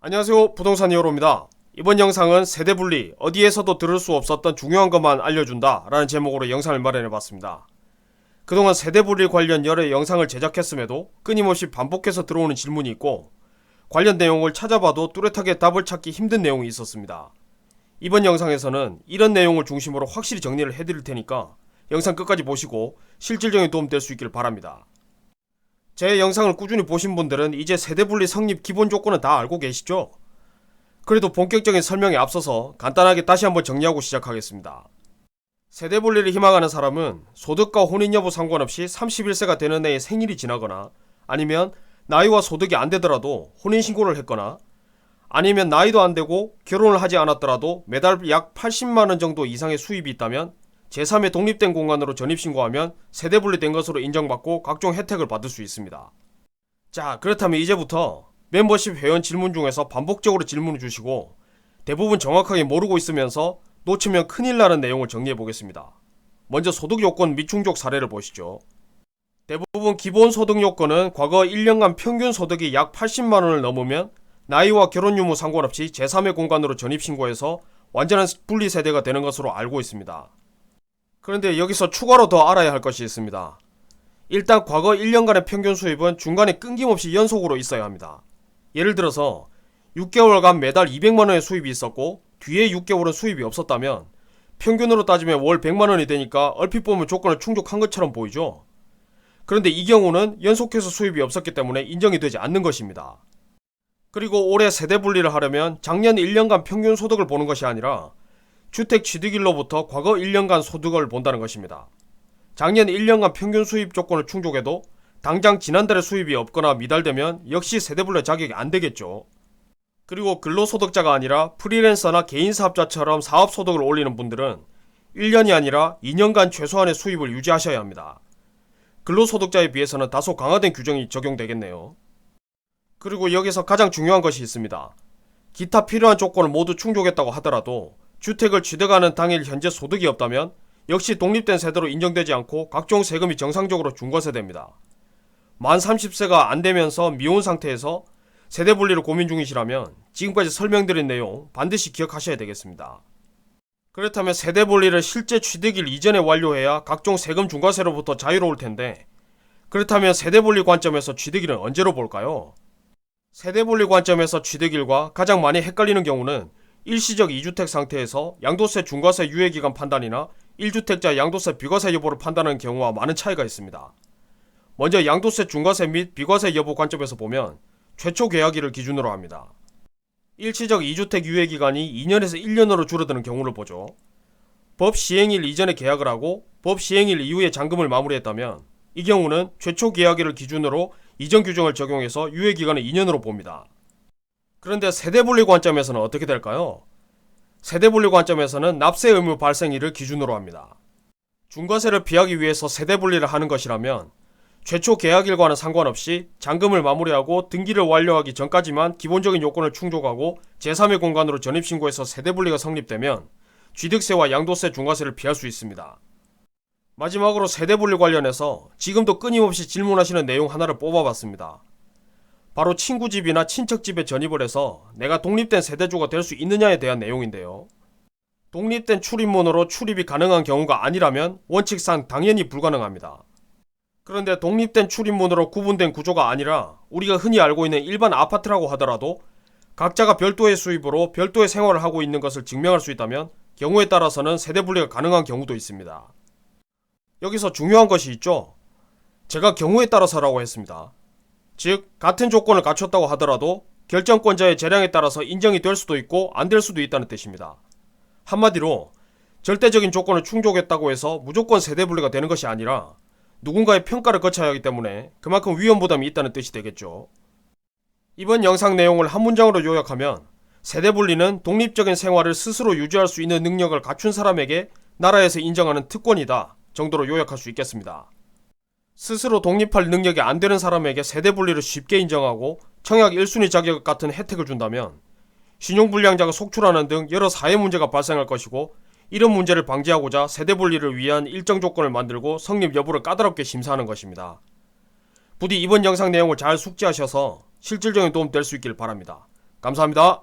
안녕하세요, 부동산 히어로입니다. 이번 영상은 세대분리, 어디에서도 들을 수 없었던 중요한 것만 알려준다 라는 제목으로 영상을 마련해봤습니다. 그동안 세대분리 관련 여러 영상을 제작했음에도 끊임없이 반복해서 들어오는 질문이 있고 관련 내용을 찾아봐도 뚜렷하게 답을 찾기 힘든 내용이 있었습니다. 이번 영상에서는 이런 내용을 중심으로 확실히 정리를 해드릴 테니까 영상 끝까지 보시고 실질적인 도움 될 수 있길 바랍니다. 제 영상을 꾸준히 보신 분들은 이제 세대분리 성립 기본 조건은 다 알고 계시죠? 그래도 본격적인 설명에 앞서서 간단하게 다시 한번 정리하고 시작하겠습니다. 세대분리를 희망하는 사람은 소득과 혼인 여부 상관없이 31세가 되는 해에 생일이 지나거나 아니면 나이와 소득이 안 되더라도 혼인신고를 했거나 아니면 나이도 안 되고 결혼을 하지 않았더라도 매달 약 80만원 정도 이상의 수입이 있다면 제3의 독립된 공간으로 전입신고하면 세대분리된 것으로 인정받고 각종 혜택을 받을 수 있습니다. 자, 그렇다면 이제부터 멤버십 회원 질문 중에서 반복적으로 질문을 주시고 대부분 정확하게 모르고 있으면서 놓치면 큰일 나는 내용을 정리해 보겠습니다. 먼저 소득 요건 미충족 사례를 보시죠. 대부분 기본 소득 요건은 과거 1년간 평균 소득이 약 80만원을 넘으면 나이와 결혼 유무 상관없이 제3의 공간으로 전입신고해서 완전한 분리세대가 되는 것으로 알고 있습니다. 그런데 여기서 추가로 더 알아야 할 것이 있습니다. 일단 과거 1년간의 평균 수입은 중간에 끊김없이 연속으로 있어야 합니다. 예를 들어서 6개월간 매달 200만원의 수입이 있었고 뒤에 6개월은 수입이 없었다면 평균으로 따지면 월 100만원이 되니까 얼핏 보면 조건을 충족한 것처럼 보이죠. 그런데 이 경우는 연속해서 수입이 없었기 때문에 인정이 되지 않는 것입니다. 그리고 올해 세대분리를 하려면 작년 1년간 평균 소득을 보는 것이 아니라 주택 취득일로부터 과거 1년간 소득을 본다는 것입니다. 작년 1년간 평균 수입 조건을 충족해도 당장 지난달에 수입이 없거나 미달되면 역시 세대분리 자격이 안 되겠죠. 그리고 근로소득자가 아니라 프리랜서나 개인사업자처럼 사업소득을 올리는 분들은 1년이 아니라 2년간 최소한의 수입을 유지하셔야 합니다. 근로소득자에 비해서는 다소 강화된 규정이 적용되겠네요. 그리고 여기서 가장 중요한 것이 있습니다. 기타 필요한 조건을 모두 충족했다고 하더라도 주택을 취득하는 당일 현재 소득이 없다면 역시 독립된 세대로 인정되지 않고 각종 세금이 정상적으로 중과세됩니다. 만 30세가 안 되면서 미혼 상태에서 세대분리를 고민 중이시라면 지금까지 설명드린 내용 반드시 기억하셔야 되겠습니다. 그렇다면 세대분리를 실제 취득일 이전에 완료해야 각종 세금 중과세로부터 자유로울 텐데 그렇다면 세대분리 관점에서 취득일은 언제로 볼까요? 세대분리 관점에서 취득일과 가장 많이 헷갈리는 경우는 일시적 2주택 상태에서 양도세 중과세 유예기간 판단이나 1주택자 양도세 비과세 여부를 판단하는 경우와 많은 차이가 있습니다. 먼저 양도세 중과세 및 비과세 여부 관점에서 보면 최초 계약일을 기준으로 합니다. 일시적 2주택 유예기간이 2년에서 1년으로 줄어드는 경우를 보죠. 법 시행일 이전에 계약을 하고 법 시행일 이후에 잔금을 마무리했다면 이 경우는 최초 계약일을 기준으로 이전 규정을 적용해서 유예기간을 2년으로 봅니다. 그런데 세대분리 관점에서는 어떻게 될까요? 세대분리 관점에서는 납세 의무 발생일을 기준으로 합니다. 중과세를 피하기 위해서 세대분리를 하는 것이라면 최초 계약일과는 상관없이 잔금을 마무리하고 등기를 완료하기 전까지만 기본적인 요건을 충족하고 제3의 공간으로 전입신고해서 세대분리가 성립되면 취득세와 양도세 중과세를 피할 수 있습니다. 마지막으로 세대분리 관련해서 지금도 끊임없이 질문하시는 내용 하나를 뽑아봤습니다. 바로 친구 집이나 친척 집에 전입을 해서 내가 독립된 세대주가 될 수 있느냐에 대한 내용인데요. 독립된 출입문으로 출입이 가능한 경우가 아니라면 원칙상 당연히 불가능합니다. 그런데 독립된 출입문으로 구분된 구조가 아니라 우리가 흔히 알고 있는 일반 아파트라고 하더라도 각자가 별도의 수입으로 별도의 생활을 하고 있는 것을 증명할 수 있다면 경우에 따라서는 세대분리가 가능한 경우도 있습니다. 여기서 중요한 것이 있죠. 제가 경우에 따라서라고 했습니다. 즉 같은 조건을 갖췄다고 하더라도 결정권자의 재량에 따라서 인정이 될 수도 있고 안 될 수도 있다는 뜻입니다. 한마디로 절대적인 조건을 충족했다고 해서 무조건 세대분리가 되는 것이 아니라 누군가의 평가를 거쳐야 하기 때문에 그만큼 위험 부담이 있다는 뜻이 되겠죠. 이번 영상 내용을 한 문장으로 요약하면 세대분리는 독립적인 생활을 스스로 유지할 수 있는 능력을 갖춘 사람에게 나라에서 인정하는 특권이다 정도로 요약할 수 있겠습니다. 스스로 독립할 능력이 안 되는 사람에게 세대분리를 쉽게 인정하고 청약 1순위 자격 같은 혜택을 준다면 신용불량자가 속출하는 등 여러 사회 문제가 발생할 것이고 이런 문제를 방지하고자 세대분리를 위한 일정 조건을 만들고 성립 여부를 까다롭게 심사하는 것입니다. 부디 이번 영상 내용을 잘 숙지하셔서 실질적인 도움 될 수 있길 바랍니다. 감사합니다.